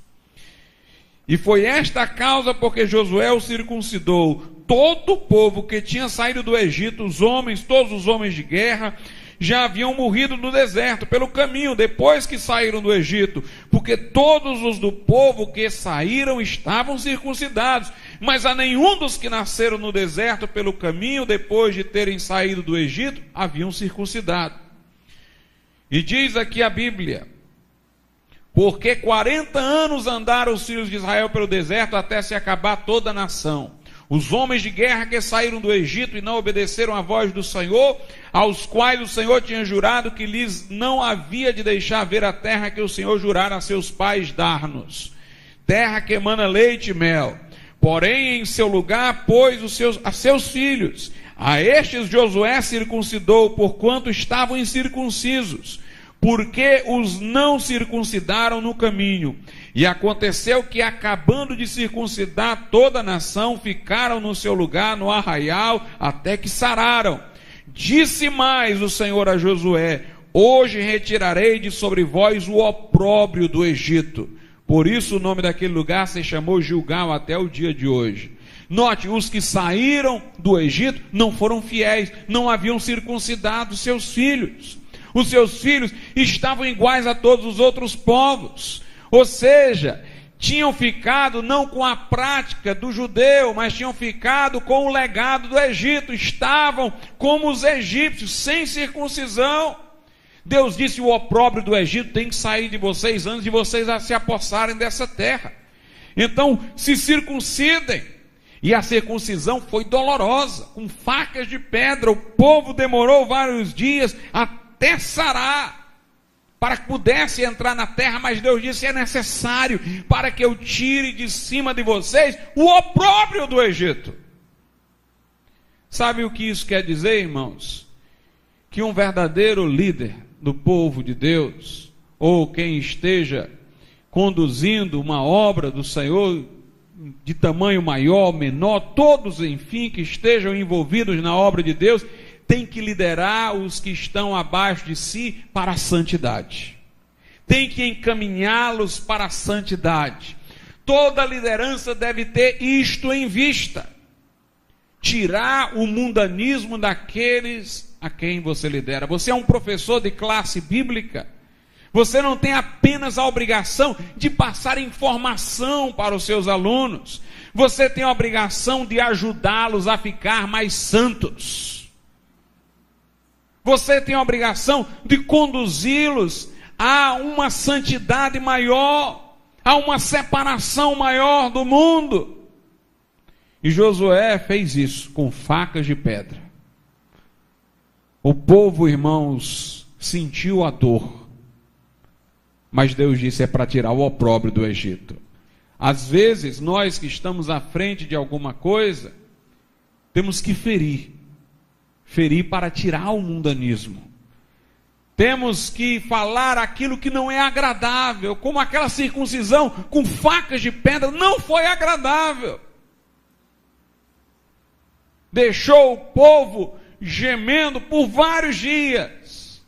E foi esta a causa porque Josué o circuncidou. Todo o povo que tinha saído do Egito, os homens, todos os homens de guerra, já haviam morrido no deserto, pelo caminho, depois que saíram do Egito, porque todos os do povo que saíram estavam circuncidados, mas a nenhum dos que nasceram no deserto pelo caminho, depois de terem saído do Egito, haviam circuncidado. E diz aqui a Bíblia: porque 40 anos andaram os filhos de Israel pelo deserto, até se acabar toda a nação. Os homens de guerra que saíram do Egito e não obedeceram à voz do Senhor, aos quais o Senhor tinha jurado que lhes não havia de deixar ver a terra que o Senhor jurara a seus pais dar-nos, terra que emana leite e mel. Porém, em seu lugar pôs a seus filhos. A estes Josué circuncidou, porquanto estavam incircuncisos, porque os não circuncidaram no caminho. E aconteceu que, acabando de circuncidar toda a nação, ficaram no seu lugar no arraial, até que sararam. Disse mais o Senhor a Josué: hoje retirarei de sobre vós o opróbrio do Egito. Por isso o nome daquele lugar se chamou Gilgal até o dia de hoje. Note, os que saíram do Egito não foram fiéis, não haviam circuncidado seus filhos. Os seus filhos estavam iguais a todos os outros povos. Ou seja, tinham ficado não com a prática do judeu, mas tinham ficado com o legado do Egito. Estavam como os egípcios, sem circuncisão. Deus disse: o opróbrio do Egito tem que sair de vocês antes de vocês se apossarem dessa terra. Então, se circuncidem. E a circuncisão foi dolorosa, com facas de pedra. O povo demorou vários dias até sarar, para que pudesse entrar na terra, mas Deus disse: é necessário para que eu tire de cima de vocês o opróbrio do Egito. Sabe o que isso quer dizer, irmãos? Que um verdadeiro líder do povo de Deus, ou quem esteja conduzindo uma obra do Senhor, de tamanho maior, menor, todos, enfim, que estejam envolvidos na obra de Deus, tem que liderar os que estão abaixo de si para a santidade. Tem que encaminhá-los para a santidade. Toda liderança deve ter isto em vista: tirar o mundanismo daqueles a quem você lidera. Você é um professor de classe bíblica. Você não tem apenas a obrigação de passar informação para os seus alunos. Você tem a obrigação de ajudá-los a ficar mais santos. Você tem a obrigação de conduzi-los a uma santidade maior, a uma separação maior do mundo. E Josué fez isso com facas de pedra. O povo, irmãos, sentiu a dor. Mas Deus disse: é para tirar o opróbrio do Egito. Às vezes, nós que estamos à frente de alguma coisa, temos que ferir para tirar o mundanismo. Temos que falar aquilo que não é agradável, como aquela circuncisão com facas de pedra não foi agradável. Deixou o povo gemendo por vários dias.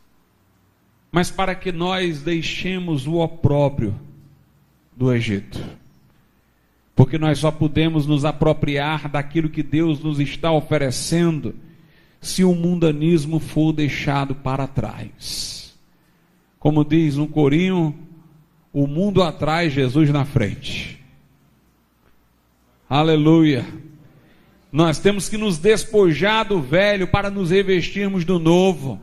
Mas para que nós deixemos o opróbrio do Egito. Porque nós só podemos nos apropriar daquilo que Deus nos está oferecendo se o mundanismo for deixado para trás. Como diz no corinho, o mundo atrás, Jesus na frente. Aleluia. Nós temos que nos despojar do velho para nos revestirmos do novo.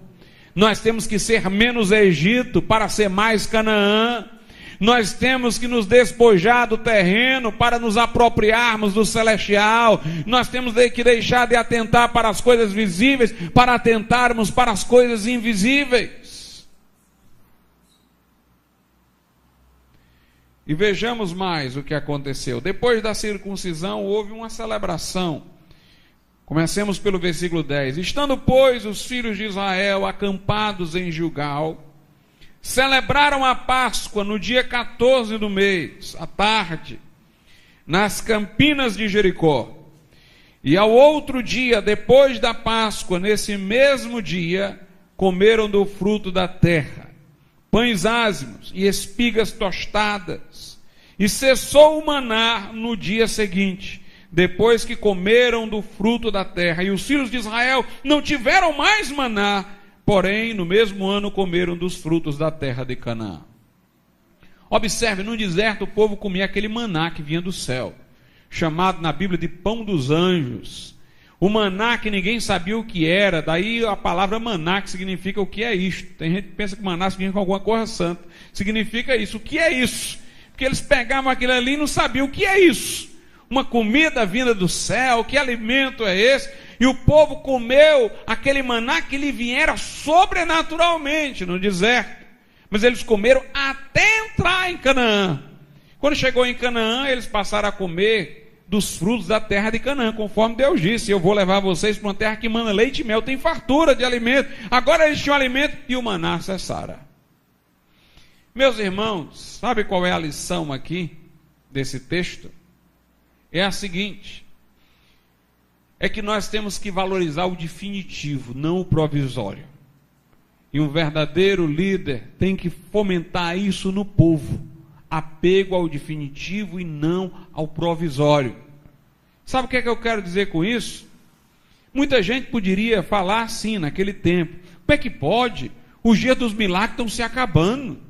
Nós temos que ser menos Egito para ser mais Canaã. Nós temos que nos despojar do terreno para nos apropriarmos do celestial. Nós temos que deixar de atentar para as coisas visíveis para atentarmos para as coisas invisíveis. E vejamos mais o que aconteceu. Depois da circuncisão houve uma celebração. Comecemos pelo versículo 10. Estando, pois, os filhos de Israel acampados em Gilgal, celebraram a Páscoa no dia 14 do mês, à tarde, nas campinas de Jericó. E ao outro dia, depois da Páscoa, nesse mesmo dia, comeram do fruto da terra, pães ázimos e espigas tostadas. E cessou o maná no dia seguinte, depois que comeram do fruto da terra. E os filhos de Israel não tiveram mais maná, porém, no mesmo ano comeram dos frutos da terra de Canaã. Observe, no deserto o povo comia aquele maná que vinha do céu, chamado na Bíblia de pão dos anjos. O maná que ninguém sabia o que era, daí a palavra maná, que significa o que é isto. Tem gente que pensa que maná significa alguma coisa santa. Significa isso. O que é isso? Porque eles pegavam aquilo ali e não sabiam o que é isso. Uma comida vinda do céu, que alimento é esse? E o povo comeu aquele maná que lhe viera sobrenaturalmente no deserto. Mas eles comeram até entrar em Canaã. Quando chegou em Canaã, eles passaram a comer dos frutos da terra de Canaã, conforme Deus disse: eu vou levar vocês para uma terra que manda leite e mel, tem fartura de alimento. Agora eles tinham alimento e o maná cessara. Meus irmãos, sabe qual é a lição aqui desse texto? É a seguinte: é que nós temos que valorizar o definitivo, não o provisório. E um verdadeiro líder tem que fomentar isso no povo, apego ao definitivo e não ao provisório. Sabe o que é que eu quero dizer com isso? Muita gente poderia falar assim naquele tempo: como é que pode? Os dias dos milagres estão se acabando.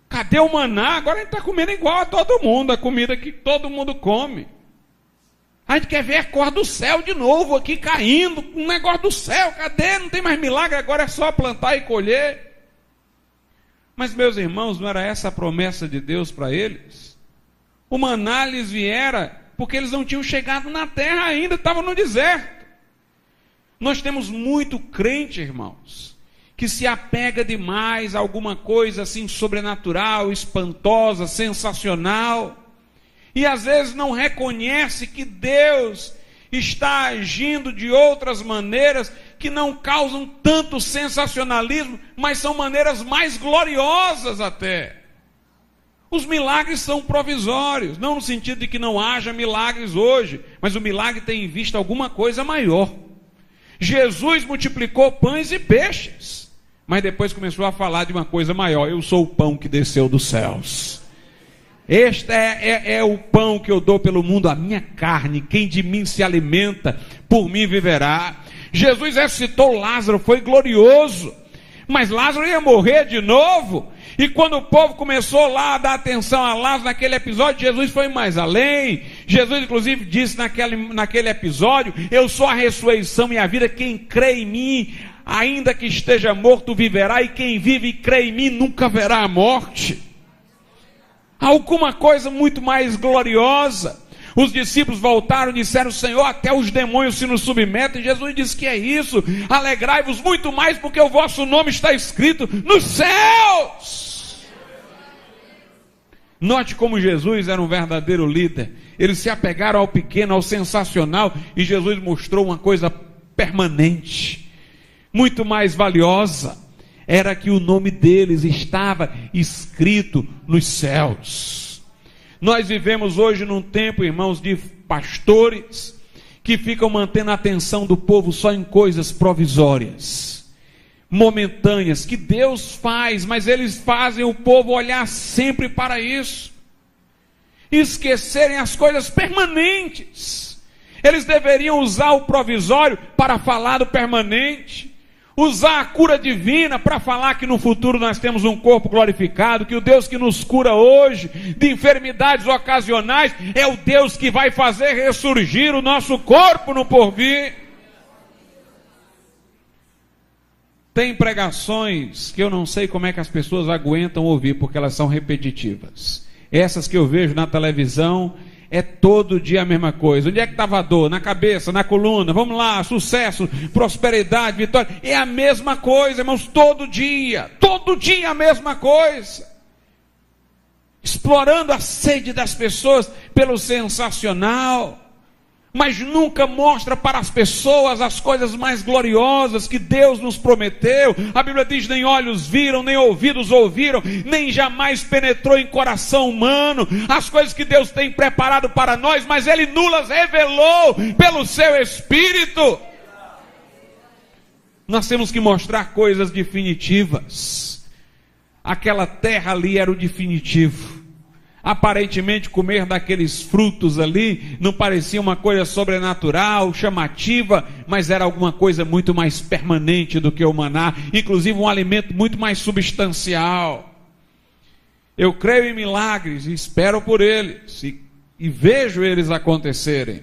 Cadê o maná? Agora a gente está comendo igual a todo mundo, a comida que todo mundo come. A gente quer ver a cor do céu de novo aqui caindo, um negócio do céu, cadê? Não tem mais milagre, agora é só plantar e colher. Mas, meus irmãos, não era essa a promessa de Deus para eles? O maná lhes viera porque eles não tinham chegado na terra ainda, estavam no deserto. Nós temos muito crente, irmãos, que se apega demais a alguma coisa assim sobrenatural, espantosa, sensacional, e às vezes não reconhece que Deus está agindo de outras maneiras que não causam tanto sensacionalismo, mas são maneiras mais gloriosas até. Os milagres são provisórios, não no sentido de que não haja milagres hoje, mas o milagre tem em vista alguma coisa maior. Jesus multiplicou pães e peixes, mas depois começou a falar de uma coisa maior: eu sou o pão que desceu dos céus. Este é o pão que eu dou pelo mundo, a minha carne. Quem de mim se alimenta, por mim viverá. Jesus ressuscitou Lázaro, foi glorioso, mas Lázaro ia morrer de novo. E quando o povo começou lá a dar atenção a Lázaro naquele episódio, Jesus foi mais além. Jesus inclusive disse naquele episódio: eu sou a ressurreição e a vida, quem crê em mim, ainda que esteja morto, viverá, e quem vive e crê em mim nunca verá a morte. Alguma coisa muito mais gloriosa. Os discípulos voltaram e disseram: Senhor, até os demônios se nos submetem. Jesus disse: que é isso? Alegrai-vos muito mais, porque o vosso nome está escrito nos céus. Note como Jesus era um verdadeiro líder. Eles se apegaram ao pequeno, ao sensacional, e Jesus mostrou uma coisa permanente, muito mais valiosa. era que o nome deles estava escrito nos céus. Nós vivemos hoje num tempo, irmãos, de pastores que ficam mantendo a atenção do povo só em coisas provisórias, momentâneas, que Deus faz, mas eles fazem o povo olhar sempre para isso, esquecerem as coisas permanentes. Eles deveriam usar o provisório para falar do permanente, usar a cura divina para falar que no futuro nós temos um corpo glorificado, que o Deus que nos cura hoje de enfermidades ocasionais é o Deus que vai fazer ressurgir o nosso corpo no porvir. Tem pregações que eu não sei como é que as pessoas aguentam ouvir, porque elas são repetitivas. Essas que eu vejo na televisão, é todo dia a mesma coisa. Onde é que estava a dor? Na cabeça, na coluna. Vamos lá, sucesso, prosperidade, vitória. É a mesma coisa, irmãos, todo dia a mesma coisa. Explorando a sede das pessoas pelo sensacional, mas nunca mostra para as pessoas as coisas mais gloriosas que Deus nos prometeu. A Bíblia diz: nem olhos viram, nem ouvidos ouviram, nem jamais penetrou em coração humano as coisas que Deus tem preparado para nós, mas Ele nos revelou pelo seu Espírito. Nós temos que mostrar coisas definitivas. Aquela terra ali era o definitivo. Aparentemente comer daqueles frutos ali não parecia uma coisa sobrenatural, chamativa, mas era alguma coisa muito mais permanente do que o maná, inclusive um alimento muito mais substancial. Eu creio em milagres e espero por eles e vejo eles acontecerem,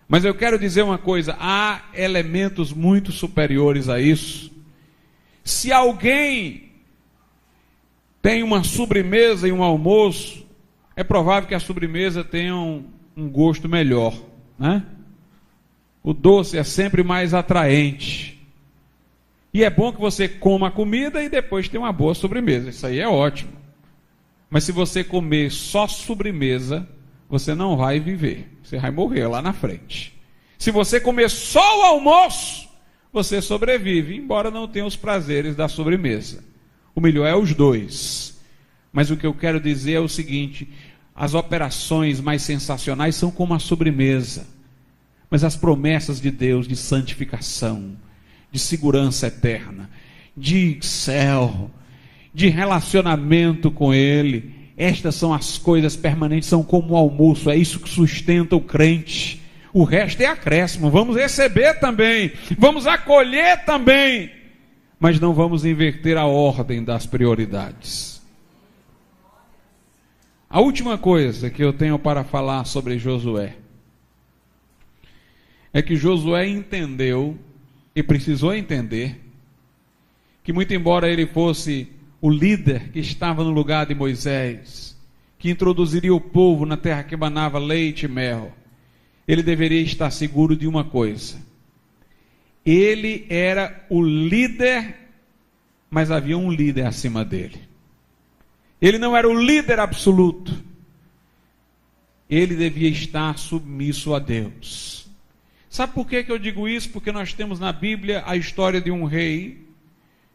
mas eu quero dizer uma coisa: há elementos muito superiores a isso. Se alguém tem uma sobremesa e um almoço, é provável que a sobremesa tenha um gosto melhor, né? O doce é sempre mais atraente. E é bom que você coma a comida e depois tenha uma boa sobremesa. Isso aí é ótimo. Mas se você comer só sobremesa, você não vai viver. Você vai morrer lá na frente. Se você comer só o almoço, você sobrevive, embora não tenha os prazeres da sobremesa. O melhor é os dois. Mas o que eu quero dizer é o seguinte: as operações mais sensacionais são como a sobremesa, mas as promessas de Deus de santificação, de segurança eterna, de céu, de relacionamento com Ele, estas são as coisas permanentes, são como o almoço, é isso que sustenta o crente. O resto é acréscimo, vamos receber também, vamos acolher também, mas não vamos inverter a ordem das prioridades. A última coisa que eu tenho para falar sobre Josué é que Josué entendeu e precisou entender que, muito embora ele fosse o líder que estava no lugar de Moisés, que introduziria o povo na terra que manava leite e mel, ele deveria estar seguro de uma coisa: ele era o líder, mas havia um líder acima dele. Ele não era o líder absoluto. Ele devia estar submisso a Deus. Sabe por que eu digo isso? Porque nós temos na Bíblia a história de um rei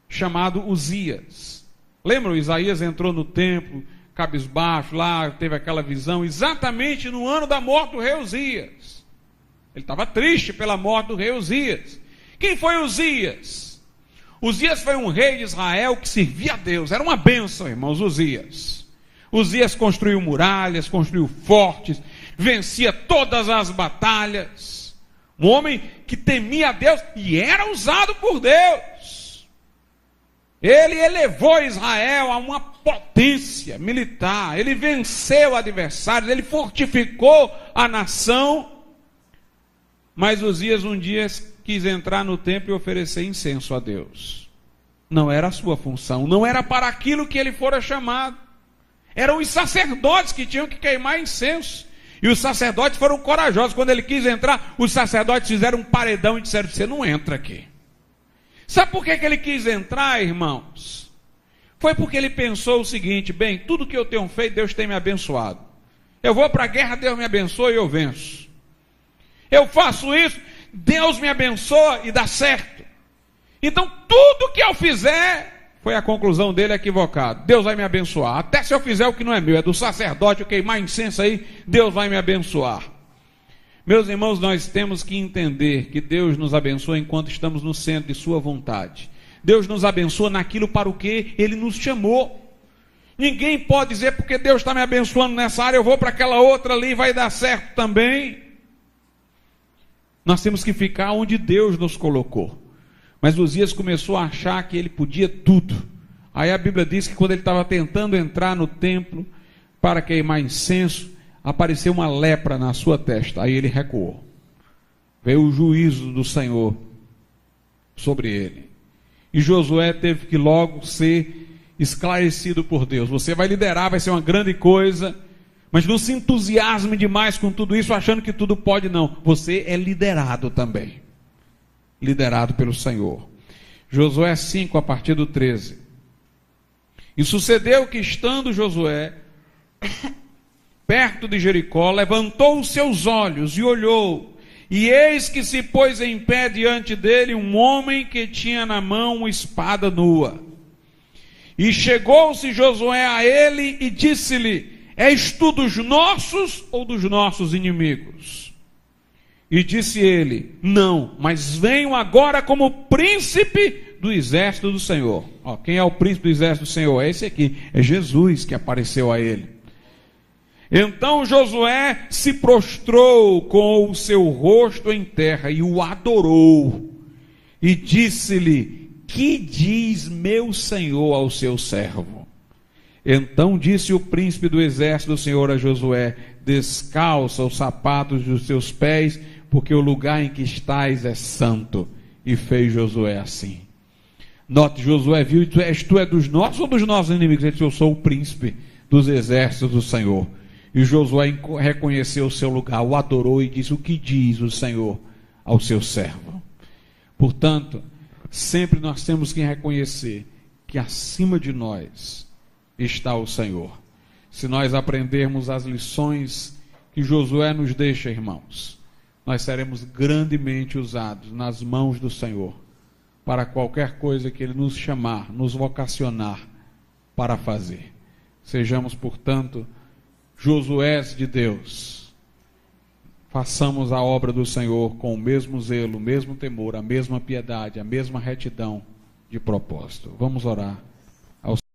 chamado Uzias. Lembram? Isaías entrou no templo, cabisbaixo, lá teve aquela visão, exatamente no ano da morte do rei Uzias. Ele estava triste pela morte do rei Uzias. Quem foi Uzias? Uzias foi um rei de Israel que servia a Deus. Era uma bênção, irmãos, Uzias. Uzias construiu muralhas, construiu fortes, vencia todas as batalhas. Um homem que temia a Deus e era usado por Deus. Ele elevou Israel a uma potência militar. Ele venceu adversários, ele fortificou a nação. Mas Uzias um dia quis entrar no templo e oferecer incenso a Deus. Não era a sua função, não era para aquilo que ele fora chamado. Eram os sacerdotes que tinham que queimar incenso. E os sacerdotes foram corajosos. Quando ele quis entrar, os sacerdotes fizeram um paredão e disseram: você não entra aqui. Sabe por que ele quis entrar, irmãos? Foi porque ele pensou o seguinte: bem, tudo que eu tenho feito, Deus tem me abençoado. Eu vou para a guerra, Deus me abençoa e eu venço. Eu faço isso, Deus me abençoa e dá certo. Então tudo que eu fizer, foi a conclusão dele equivocada. Deus vai me abençoar. Até se eu fizer o que não é meu, é do sacerdote, eu queimar incenso aí, Deus vai me abençoar. Meus irmãos, nós temos que entender que Deus nos abençoa enquanto estamos no centro de sua vontade. Deus nos abençoa naquilo para o que Ele nos chamou. Ninguém pode dizer, porque Deus está me abençoando nessa área, eu vou para aquela outra ali e vai dar certo também. Nós temos que ficar onde Deus nos colocou. Mas Uzias começou a achar que ele podia tudo. Aí a Bíblia diz que quando ele estava tentando entrar no templo para queimar incenso, apareceu uma lepra na sua testa. Aí ele recuou. Veio o juízo do Senhor sobre ele. E Josué teve que logo ser esclarecido por Deus. Você vai liderar, vai ser uma grande coisa, mas não se entusiasme demais com tudo isso, achando que tudo pode, não. Você é liderado também. Liderado pelo Senhor. Josué 5, a partir do 13. E sucedeu que, estando Josué perto de Jericó, levantou os seus olhos e olhou, e eis que se pôs em pé diante dele um homem que tinha na mão uma espada nua. E chegou-se Josué a ele e disse-lhe: és tu dos nossos ou dos nossos inimigos? E disse ele: não, mas venho agora como príncipe do exército do Senhor. Quem é o príncipe do exército do Senhor? É esse aqui, é Jesus que apareceu a ele. Então Josué se prostrou com o seu rosto em terra e o adorou. E disse-lhe: que diz meu Senhor ao seu servo? Então disse o príncipe do exército do Senhor a Josué: descalça os sapatos dos teus pés, porque o lugar em que estás é santo. E fez Josué assim. Note, Josué viu: tu é dos nossos ou dos nossos inimigos? Ele disse: eu sou o príncipe dos exércitos do Senhor. E Josué reconheceu o seu lugar, o adorou e disse: o que diz o Senhor ao seu servo? Portanto, sempre nós temos que reconhecer que acima de nós está o Senhor. Se nós aprendermos as lições que Josué nos deixa, irmãos, nós seremos grandemente usados nas mãos do Senhor para qualquer coisa que Ele nos chamar, nos vocacionar para fazer. Sejamos, portanto, Josués de Deus. Façamos a obra do Senhor com o mesmo zelo, o mesmo temor, a mesma piedade, a mesma retidão de propósito. Vamos orar.